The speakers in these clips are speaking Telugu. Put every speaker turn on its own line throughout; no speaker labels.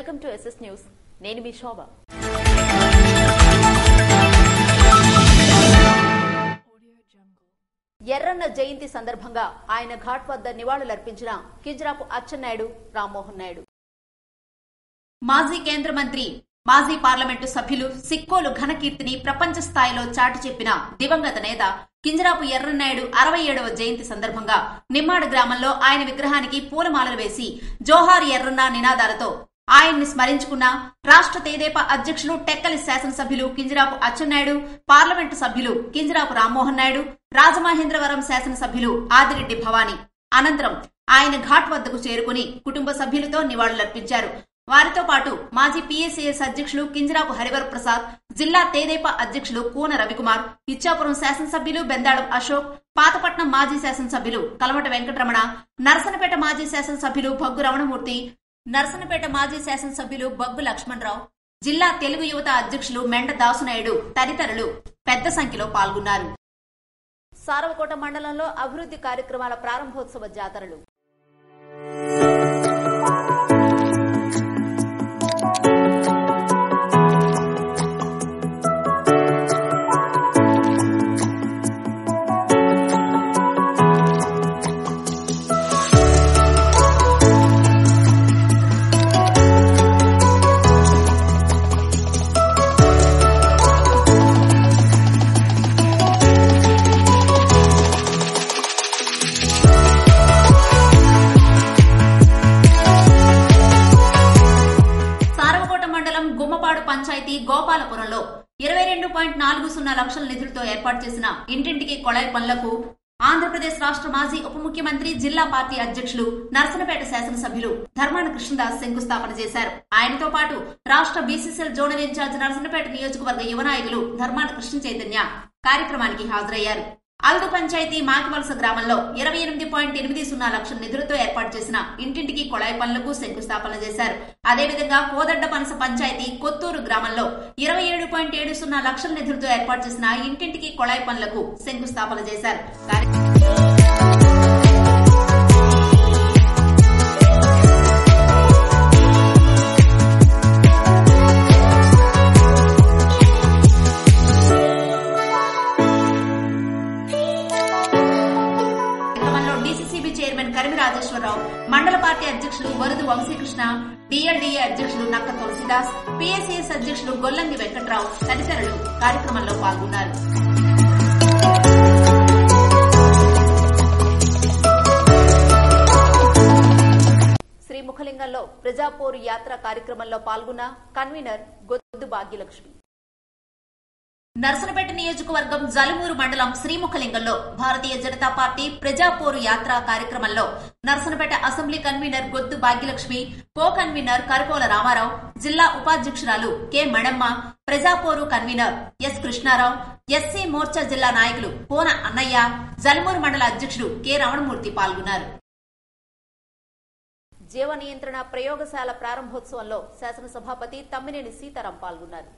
Welcome to SS news. నేను మీ శోభ. ఎర్రన్న జయంతి సందర్భంగా ఆయన ఘాట్ వద్ద నివాళులర్పించిన కింజరాపు అచ్చెన్నాయుడు, రామ్మోహన్ నాయుడు.
మాజీ కేంద్ర మంత్రి, మాజీ పార్లమెంటు సభ్యులు సిక్కోలు ఘనకీర్తిని ప్రపంచ స్థాయిలో చాటి చెప్పిన దివంగత నేత కింజరాపు ఎర్రన్నాయుడు 67వ జయంతి సందర్భంగా నిమ్మాడ గ్రామంలో ఆయన విగ్రహానికి పూలమాలలు వేసి జోహార్ ఎర్రన్న నినాదాలతో ఆయన్ని స్మరించుకున్న రాష్ట్ర తెదేపా అధ్యక్షులు టెక్కలి శాసనసభ్యులు కింజరాపు అచ్చెన్నాయుడు, పార్లమెంటు సభ్యులు కింజరాపు రామ్మోహన్ నాయుడు, రాజమహేంద్రవరం శాసనసభ్యులు ఆదిరెడ్డి భవానీ అనంతరం ఆయన ఘాట్ వద్దకు చేరుకుని కుటుంబ సభ్యులతో నివాళులర్పించారు. వారితో పాటు మాజీ PSAS అధ్యక్షులు కింజరాపు హరివర్ ప్రసాద్, జిల్లా తెదేపా అధ్యక్షులు కూన రవికుమార్, ఇచ్చాపురం శాసనసభ్యులు బెందాళం అశోక్, పాతపట్నం మాజీ శాసనసభ్యులు కలమట వెంకటరమణ, నరసనపేట మాజీ శాసనసభ్యులు భగ్గు రమణమూర్తి, నరసనపేట మాజీ శాసనసభ్యులు బగ్గు లక్ష్మణరావు, జిల్లా తెలుగు యువత అధ్యక్షులు మెండ దాసునాయుడు తదితరులు పెద్ద సంఖ్యలో పాల్గొన్నారు.
సారవకోట మండలంలో అభివృద్ధి కార్యక్రమాల ప్రారంభోత్సవ జాతరలు.
పంచాయతీ గోపాలపురంలో 22.40 లక్షల నిధులతో ఏర్పాటు చేసిన ఇంటింటికి కొళాయి పనులకు ఆంధ్రప్రదేశ్ రాష్ట్ర మాజీ ఉప ముఖ్యమంత్రి, జిల్లా పార్టీ అధ్యక్షులు, నరసనపేట శాసనసభ్యులు ధర్మాన కృష్ణదాస్ శంకుస్థాపన చేశారు. ఆయనతో పాటు రాష్ట్ర BCCL జోనల్ ఇన్ఛార్జ్, నరసనపేట నియోజకవర్గ యువ నాయకులు ధర్మాన కృష్ణ చైతన్య కార్యక్రమానికి హాజరయ్యారు. అల్దు పంచాయతీ మాకివలస గ్రామంలో 28.80 లక్షల నిధులతో ఏర్పాటు చేసిన ఇంటింటికి కొళాయి పనులకు శంకుస్థాపన చేశారు. అదేవిధంగా కోదడ్డపనస పంచాయతీ కొత్తూరు గ్రామంలో 27.70 లక్షల నిధులతో ఏర్పాటు చేసిన ఇంటింటికి కొళాయి పనులకు శంకుస్థాపన చేశారు. చైర్మన్ కరిమి రాజేశ్వరరావు, మండల పార్టీ అధ్యక్షులు వరుదు వంశీకృష్ణ, DLDA అధ్యక్షులు నక్క తులసిదాస్, PSAS అధ్యక్షులు గొల్లంగి వెంకట్రావు తదితరులు కార్యక్రమంలో పాల్గొన్నారు.
శ్రీముఖలింగంలో ప్రజాపోరు యాత్ర కార్యక్రమంలో పాల్గొన్న కన్వీనర్ గొద్దు భాగ్యలక్ష్మి.
నరసనపేట నియోజకవర్గం జలుమూరు మండలం శ్రీముఖలింగంలో భారతీయ జనతా పార్టీ ప్రజాపోరు యాత్ర కార్యక్రమంలో Narasannapeta assembly convener Goddu Bhagyalakshmi, co convener Karukola Ramarao, జిల్లా ఉపాధ్యక్షురాలు K మణమ్మ, ప్రజాపోరు convener S Krishnarao, SC Morcha జిల్లా నాయకులు కోన అన్నయ్య, జలుమూరు మండల అధ్యక్షుడు K రమణమూర్తి పాల్గొన్నారు.
జీవ నియంత్రణ ప్రయోగశాల ప్రారంభోత్సవంలో శాసనసభాపతి తమ్మినేని సీతారాం పాల్గొన్నారు.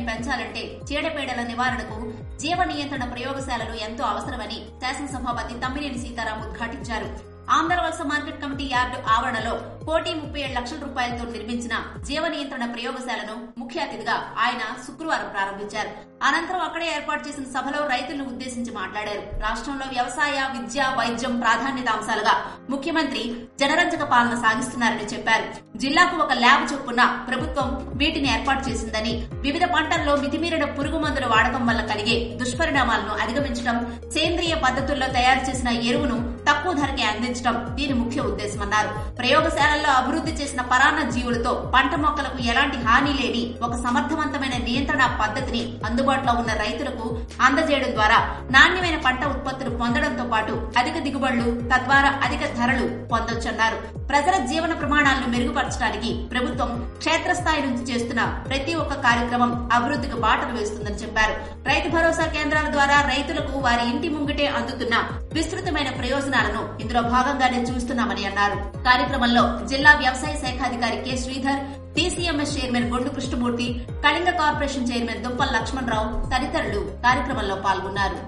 పెంచాలంటే చీడపీడల నివారణకు జీవ నియంత్రణ ప్రయోగశాలలు ఎంతో అవసరమని శాసనసభాపతి తమ్మినేని సీతారాం ఉద్ఘాటించారు. ఆంధ్రవలస మార్కెట్ కమిటీ యార్డు ఆవరణలో 1,37 లక్షల రూపాయలతో నిర్మించిన జీవ నియంత్రణ ప్రయోగశాలను ముఖ్య అతిథిగా ఆయన శుక్రవారం ప్రారంభించారు. అనంతరం అక్కడే ఏర్పాటు చేసిన సభలో రైతులను ఉద్దేశించి మాట్లాడారు. రాష్ట్రంలో వ్యవసాయ, విద్య, వైద్యం ప్రాధాన్యత అంశాలుగా ముఖ్యమంత్రి జనరంజక పాలన సాగిస్తున్నారని చెప్పారు. జిల్లాకు ఒక ల్యాబ్ చొప్పున ప్రభుత్వం వీటిని ఏర్పాటు చేసిందని, వివిధ పంటల్లో మితిమీరిన పురుగు మందుల వాడకం వల్ల కలిగే దుష్పరిణామాలను అధిగమించడం, సేంద్రియ పద్ధతుల్లో తయారు చేసిన ఎరువును తక్కువ ధరకే అందించడం దీని ముఖ్య ఉద్దేశమన్నారు. ప్రయోగశాలల్లో అభివృద్ధి చేసిన పరాన్న జీవులతో పంట మొక్కలకు ఎలాంటి హాని లేని ఒక సమర్థవంతమైన నియంత్రణ పద్ధతిని అందుబాటులో ఉన్న రైతులకు అందజేయడం ద్వారా నాణ్యమైన పంట ఉత్పత్తులు పొందడంతో పాటు అధిక దిగుబడులు, తద్వారా అధిక ధరలు పొందొచ్చన్నారు. ప్రజల జీవన ప్రమాణాలను మెరుగుపరచడానికి ప్రభుత్వం క్షేత్రస్థాయి నుంచి చేస్తున్న ప్రతి ఒక్క కార్యక్రమం అభివృద్ధికి బాటలు వేస్తుందని చెప్పారు. రైతు భరోసా కేంద్రాల ద్వారా రైతులకు వారి ఇంటి ముంగిటే అందుతున్న విస్తృతమైన ప్రయోజనాలను ఇందులో భాగంగానే చూస్తున్నామని అన్నారు. కార్యక్రమంలో జిల్లా వ్యవసాయ శాఖాధికారి K Sridhar, TCMS chairman Gondu Krishnamurthy, Kalinga corporation chairman Duppala Lakshmanarao తదితరులు కార్యక్రమంలో పాల్గొన్నారు.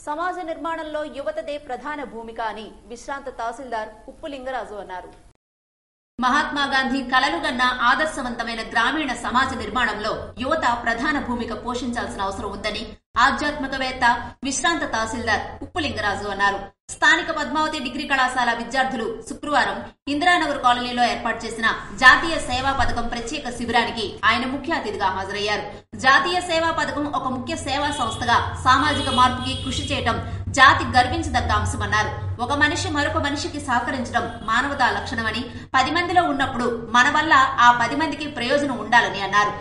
సమాజ నిర్మాణంలో యువతదే ప్రధాన భూమిక అని విశ్రాంత తహసీల్దార్ ఉప్పు లింగరాజు అన్నారు.
మహాత్మాగాంధీ కలలుగన్న ఆదర్శవంతమైన గ్రామీణ సమాజ నిర్మాణంలో యువత ప్రధాన భూమిక పోషించాల్సిన అవసరం ఉందని ఆధ్యాత్మికవేత్త, విశ్రాంత తహసీల్దార్ ఉప్పు లింగరాజు అన్నారు. స్థానిక పద్మావతి డిగ్రీ కళాశాల విద్యార్థులు శుక్రవారం ఇందిరానగర్ కాలనీలో ఏర్పాటు చేసిన జాతీయ సేవా పథకం ప్రత్యేక శిబిరానికి ఆయన ముఖ్య అతిథిగా హాజరయ్యారు. జాతీయ సేవా పథకం ఒక ముఖ్య సేవా సంస్థగా సామాజిక మార్పుకి కృషి చేయడం జాతి గర్వించదగ్గ అంశమన్నారు. ఒక మనిషి మరొక మనిషికి సహకరించడం మానవతా లక్షణమని, 10 మందిలో ఉన్నప్పుడు మన వల్ల ఆ 10 మందికి ప్రయోజనం ఉండాలని అన్నారు.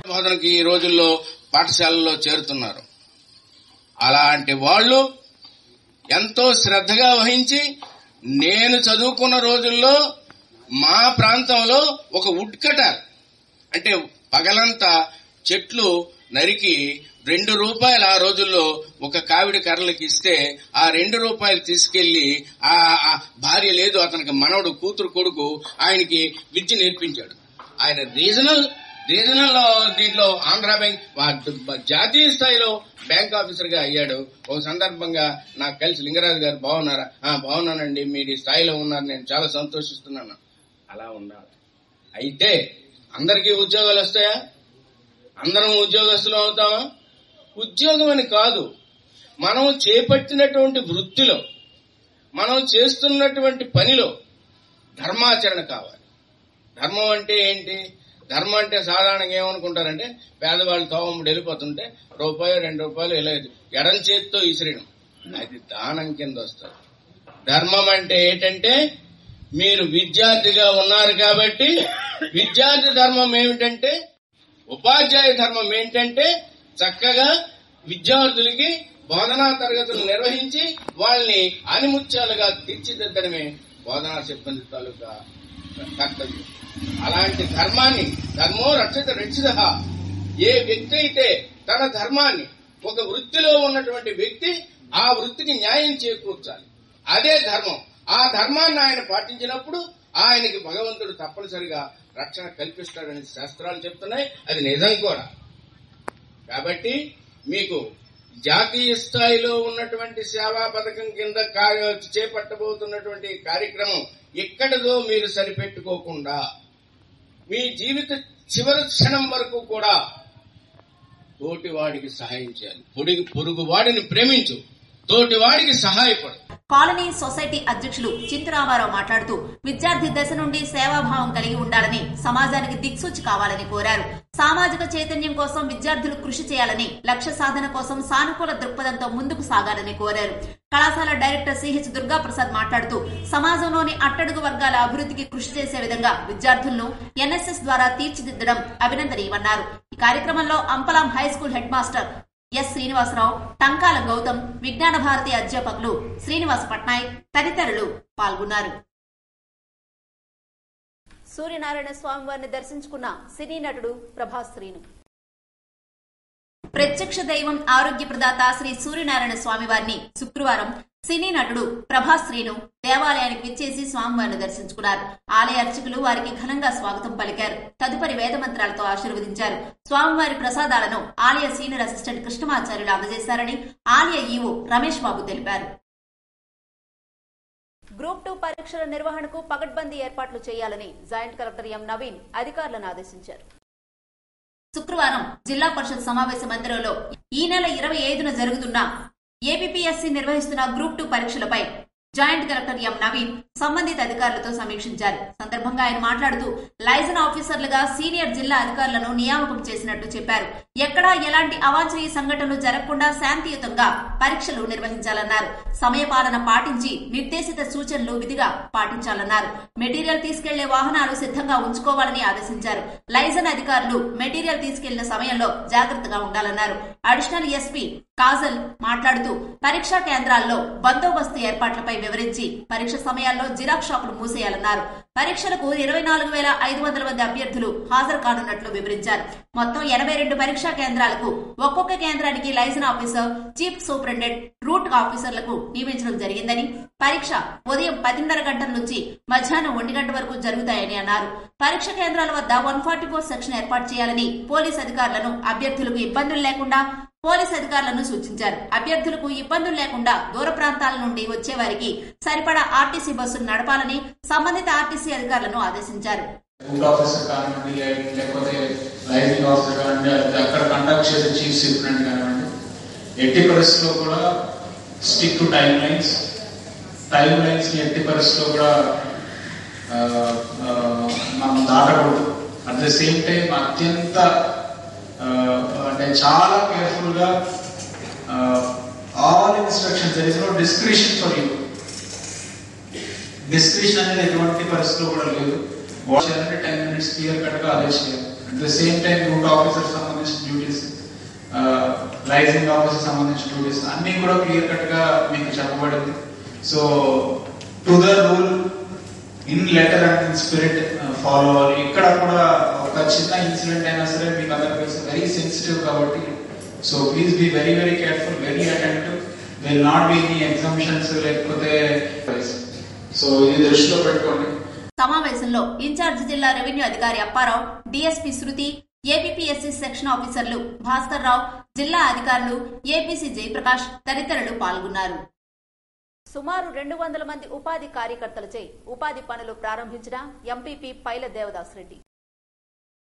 ఈ రోజుల్లో పాఠశాలలో చేరుతున్నారు. అలాంటి వాళ్ళు ఎంతో శ్రద్ధగా వహించి, నేను చదువుకున్న రోజుల్లో మా ప్రాంతంలో ఒక వుడ్ కటర్ అంటే పగలంతా చెట్లు నరికి ₹2 ఆ రోజుల్లో ఒక కావిడి కర్రలకి ఇస్తే ఆ ₹2 తీసుకెళ్లి ఆ భార్య లేదు, అతనికి మనవడు, కూతురు, కొడుకు ఆయనకి విద్య నేర్పించాడు. ఆయన రీజనల్ దీంట్లో ఆంధ్ర బ్యాంక్ జాతీయ స్థాయిలో బ్యాంక్ ఆఫీసర్ గా అయ్యాడు. ఒక సందర్భంగా నాకు కలిసి లింగరాజు గారు బాగున్నారా? బాగున్నానండి, మీరు ఈ స్థాయిలో ఉన్నారు, నేను చాలా సంతోషిస్తున్నాను. అలా ఉండాలి. అయితే అందరికీ ఉద్యోగాలు వస్తాయా? అందరం ఉద్యోగస్తులు అవుతామా? ఉద్యోగం అని కాదు, మనం చేపట్టినటువంటి వృత్తిలో, మనం చేస్తున్నటువంటి పనిలో ధర్మాచరణ కావాలి. ధర్మం అంటే ఏంటి? ధర్మం అంటే సాధారణంగా ఏమనుకుంటారంటే, పేదవాళ్ళు తోమముడు వెళ్ళిపోతుంటే ₹2 ఇలా ఎడం చేతితో ఇసిరడం, అది దానం కింద వస్తుంది. ధర్మం అంటే ఏంటంటే, మీరు విద్యార్థిగా ఉన్నారు కాబట్టి విద్యార్థి ధర్మం ఏమిటంటే, ఉపాధ్యాయ ధర్మం ఏంటంటే చక్కగా విద్యార్థులకి బోధనా తరగతులు నిర్వహించి వాళ్ళని ఆనిముత్యాలుగా తీర్చిదిద్దడమే బోధనా సిబ్బంది తాలూకా కర్తవ్యం. అలాంటి ధర్మాన్ని, ధర్మో రక్షిత రక్షిత, ఏ వ్యక్తి అయితే తన ధర్మాన్ని, ఒక వృత్తిలో ఉన్నటువంటి వ్యక్తి ఆ వృత్తికి న్యాయం చేకూర్చాలి, అదే ధర్మం. ఆ ధర్మాన్ని ఆయన పాటించినప్పుడు ఆయనకి భగవంతుడు తప్పనిసరిగా రక్షణ కల్పిస్తాడని శాస్త్రాలు చెప్తున్నాయి. అది నిజం కూడా. కాబట్టి మీకు జాతీయ స్థాయిలో ఉన్నటువంటి సేవా పథకం కింద చేపట్టబోతున్నటువంటి కార్యక్రమం ఎక్కడిదో మీరు సరిపెట్టుకోకుండా మీ జీవిత చివరి క్షణం వరకు కూడా తోటివాడికి సహాయం చేయాలి. పొరుగు వాడిని ప్రేమించు, తోటివాడికి సహాయపడు.
కాలనీ సొసైటీ అధ్యక్షులు చింతరామారావు మాట్లాడుతూ విద్యార్థి దశ నుండి సేవాభావం కలిగి ఉండాలని, సమాజానికి దిక్సూచి కావాలని కోరారు. సామాజిక చైతన్యం కోసం విద్యార్థులు కృషి చేయాలని, లక్ష్య సాధన కోసం సానుకూల దృక్పథంతో ముందుకు సాగాలని కోరారు. కళాశాల డైరెక్టర్ సిహెచ్ దుర్గాప్రసాద్ మాట్లాడుతూ సమాజంలోని అట్టడుగు వర్గాల అభివృద్ధికి కృషి చేసే విధంగా విద్యార్థులను ఎన్ఎస్ఎస్ ద్వారా తీర్చిదిద్దడం అభినందనీయమన్నారు. ఈ కార్యక్రమంలో Ampalam high school head master S Srinivasarao, Tankala Gautam, Vignana Bharati అధ్యాపకులు శ్రీనివాస్ పట్నాయక్ తదితరులు పాల్గొన్నారు.
సూర్యనారాయణ స్వామి వారిని దర్శించుకున్న సినీ నటుడు ప్రభాస్ శ్రీను.
ప్రత్యక్ష దైవం ఆరోగ్య ప్రదాత శ్రీ సూర్యనారాయణ స్వామి వారిని శుక్రవారం సినీ నటుడు ప్రభాస్ శ్రీను దేవాలయానికి విచ్చేసి స్వామివారిని దర్శించుకున్నారు. ఆలయ అర్చకులు వారికి ఘనంగా స్వాగతం పలికారు. తదుపరి వేద మంత్రాలతో ఆశీర్వదించారు. స్వామివారి ప్రసాదాలను ఆలయ సీనియర్ అసిస్టెంట్ కృష్ణమాచార్యులు అందజేశారని ఆలయ ఈవో రమేష్ బాబు తెలిపారు.
గ్రూప్ 2 పరీక్షల నిర్వహణకు పకడ్బందీ ఏర్పాట్లు చేయాలని జాయింట్ కలెక్టర్ ఎం నవీన్ అధికారులను ఆదేశించారు.
శుక్రవారం జిల్లా పరిషత్ సమావేశ మందిరంలో ఈ నెల 25న జరుగుతున్న ఏపీపీఎస్సీ నిర్వహిస్తున్న గ్రూప్ 2 పరీక్షలపై జాయింట్ కలెక్టర్ ఎం నవీన్ సంబంధిత అధికారులతో సమీక్షించారు. సందర్భంగా ఆయన మాట్లాడుతూ లైజన్ ఆఫీసర్లుగా సీనియర్ జిల్లా అధికారులను నియామకం చేసినట్లు చెప్పారు. ఎక్కడా ఎలాంటి అవాంఛనీయ సంఘటనలు జరగకుండా శాంతియుతంగా పరీక్షలు నిర్వహించాలన్నారు. సమయపాలన పాటించి నిర్దేశిత సూచనలు విధిగా పాటించాలన్నారు. మెటీరియల్ తీసుకెళ్లే వాహనాలు సిద్ధంగా ఉంచుకోవాలని ఆదేశించారు. లైజన్ అధికారులు మెటీరియల్ తీసుకెళ్లిన సమయంలో జాగ్రత్తగా ఉండాలన్నారు. అడిషనల్ ఎస్పీ కాజల్ మాట్లాడుతూ పరీక్షా కేంద్రాల్లో బందోబస్తు ఏర్పాట్లపై వివరించి పరీక్ష సమయాల్లో జిరాక్స్ షాపులు మూసేయాలన్నారు. పరీక్షలకు 24,500 మంది అభ్యర్థులు హాజరు కానున్నట్లు వివరించారు. మొత్తం 82 పరీక్షా కేంద్రాలకు ఒక్కొక్క కేంద్రానికి liaison officer, chief superintendent, route ఆఫీసర్లకు నియమించడం జరిగిందని, పరీక్ష ఉదయం 10:30 గంటల నుంచి మధ్యాహ్నం 1 గంట వరకు జరుగుతాయని అన్నారు. పరీక్ష కేంద్రాల వద్ద 144 సెక్షన్ ఏర్పాటు చేయాలని పోలీస్ అధికారులను అభ్యర్థులకు ఇబ్బందులు లేకుండా పోలీస్ అధికారులను సూచించారు. అభ్యర్థులకు ఇబ్బందులు లేకుండా దూర ప్రాంతాల నుండి వచ్చేవారికి సరిపడా ఆర్టీసీ బస్సులు నడపాలని సంబంధిత ఆర్టీసీ అధికారులను ఆదేశించారు.
ఎట్టి పరిస్థితుల్లో కూడా స్టిక్ టు టైం లైన్స్ ఎట్టి పరిస్థితుల్లో కూడా మనం దాటకూడదు. అట్ ద సేమ్ టైం అత్యంత అంటే చాలా కేర్ఫుల్ గా all instructions, there is no discretion for you. Discretion అనేది ఎటువంటి పరిస్థితుల్లో కూడా లేదు. 10 minutes క్లియర్ కట్ గా ఆదేశం చేయాలి. At the same time route officer సంబంధించిన డ్యూటీస్, లైసెన్స్ ఆఫీసర్ సంబంధించిన డ్యూటీస్ అన్ని కూడా క్లియర్ కట్ గా మీకు చెప్పబడింది. So to the rule in letter and in spirit follow అవ్వాలి. ఇక్కడ కూడా ఒక చిన్న ఇన్సిడెంట్ అయినా సరే మీకు అందరికీ వెరీ సెన్సిటివ్ కాబట్టి, so please be very very careful, very attentive. Will not be any exemptions లేకపోతే, సో ఇది దృష్టిలో పెట్టుకోండి.
సమావేశంలో ఇన్ఛార్జ్ జిల్లా రెవెన్యూ అధికారి అప్పారావు, డీఎస్పీ శృతి, ఏపీపీఎస్సీ సెక్షన్ ఆఫీసర్లు భాస్కర్ రావు, జిల్లా అధికారులు, ఏపీసీ జయప్రకాష్ తదితరులు పాల్గొన్నారు.
సుమారు 200 మంది ఉపాధి కార్యకర్తలచే ఉపాధి పనులు ప్రారంభించిన ఎంపీపీ పైల దేవదాస్ రెడ్డి.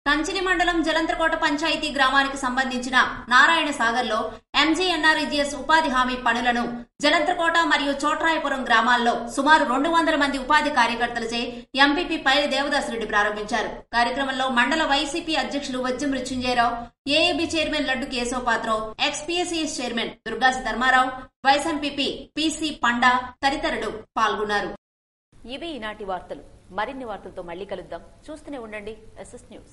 కంచిలి మండలం జలంత్రకోట పంచాయతీ గ్రామానికి సంబంధించిన నారాయణ సాగర్ లో ఎంజీఎన్ఆర్ఈజీఎస్ ఉపాధి హామీ పనులను జలంత్రకోట మరియు చోట్రాయపురం గ్రామాల్లో సుమారు 200 మంది ఉపాధి కార్యకర్తలచే ఎంపీపీ పైల దేవదాస్ రెడ్డి ప్రారంభించారు. కార్యక్రమంలో మండల వైసీపీ అధ్యక్షులు Vajjam Mrityunjayarao, AAB chairman Laddu Keshavapatrao, XPSES chairman Durgasi Dharmarao, vice MPP PC Panda తదితరులు పాల్గొన్నారు.
ఇవి ఈనాటి వార్తలు. మరిన్ని వార్తలతో మళ్లీ కలుద్దాం. చూస్తూనే ఉండండి ఎస్ఎస్ న్యూస్.